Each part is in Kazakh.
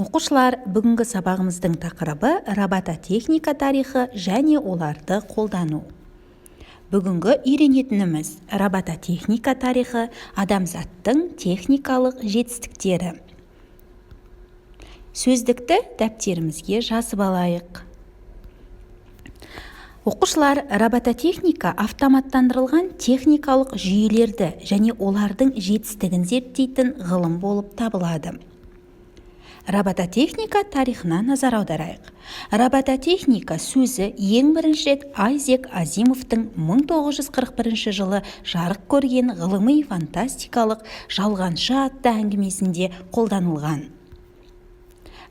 Оқушылар, бүгінгі сабағымыздың тақырыбы робототехника тарихы және оларды қолдану. Бүгінгі үйренетініміз робототехника тарихы, адамзаттың техникалық жетістіктері. Сөздікті дәптерімізге жазып алайық. Оқушылар, робототехника автоматтандырылған техникалық жүйелерді және олардың жетістігін зерттейтін ғылым болып табылады. Робототехника тарихына назар аударайық. Робототехника сөзі ең бірінші рет Айзек Азимовтың 1941 жылы жарық көрген ғылыми фантастикалық «Жалғаншы» атты әңгімесінде қолданылған.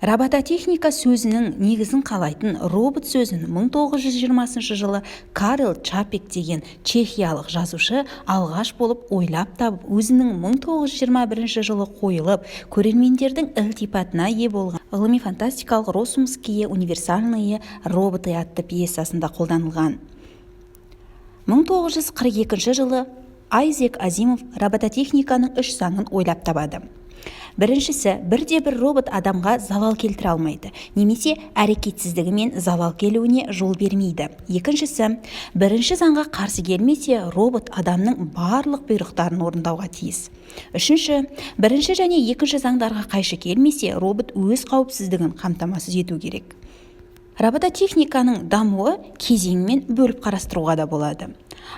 Робототехника сөзінің негізін қалайтын робот сөзін 1920 жылы Карл Чапек деген чехиялық жазушы алғаш болып ойлап табып, өзінің 1921 жылы қойылып, көрермендердің ілтипатына ие болған ғылыми фантастикалық «Росумские универсальные роботы» атты пьесасында қолданылған. 1942 жылы Айзек Азимов робототехниканың 3 заңын ойлап табады. Біріншісі, бірде-бір робот адамға залал келтіре алмайды, немесе әрекетсіздігімен залал келуіне жол бермейді. Екіншісі, бірінші заңға қарсы келмесе, робот адамның барлық бұйрықтарын орындауға тиіс. Үшінші, бірінші және екінші заңдарға қайшы келмесе, робот өз қауіпсіздігін қамтамасыз ету керек. Робототехниканың дамуы кезеңмен бөліп қарастыруға да болады.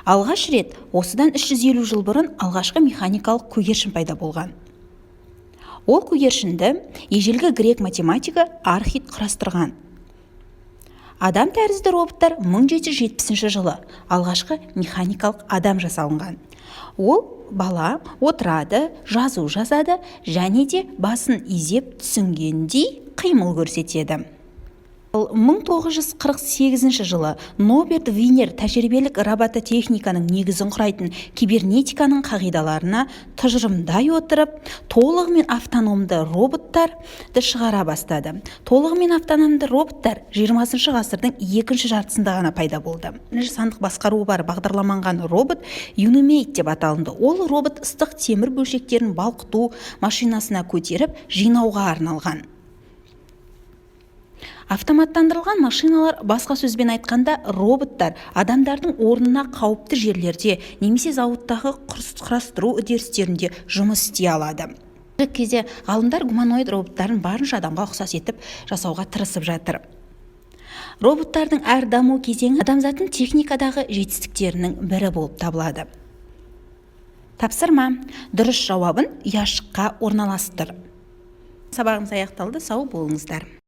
Алғаш рет осыдан 350 жыл бұрын алғашқы механикалық көгершін пайда болған. Ол көгершінді ежелгі грек математигі Архит құрастырған. Адам тәрізді роботтар 1770 жылы алғашқы механикалық адам жасалынған. Ол бала отырады, жазу жазады және де басын изеп түсінгендей қимыл көрсетеді. 1948 жылы Норберт Винер тәжірибелік робототехниканың негізін құрайтын кибернетиканың қағидаларына тұжырымдай отырып, толығымен автономды роботтарды шығара бастады. Толығымен автономды роботтар 20 ғасырдың екінші жартысында ғана пайда болды. Сандық басқаруы бар бағдарламанған робот Юнимейт деп аталынды. Ол робот ыстық темір бөлшектерін балқыту машинасына көтеріп жинауға арналған. Автоматтандырылған машиналар, басқа сөзбен айтқанда, роботтар адамдардың орнына қауіпті жерлерде немесе зауыттағы құрастыру үдерістерінде жұмыс істей алады. Бір кезде ғалымдар гуманоид роботтарын барынша адамға ұқсас етіп жасауға тырысып жатыр. Роботтардың әр даму кезеңі адамзаттың техникадағы жетістіктерінің бірі болып табылады. Тапсырма: дұрыс жауабын ұяшыққа орналастыр. Сабағымыз аяқталды, сау болыңыздар.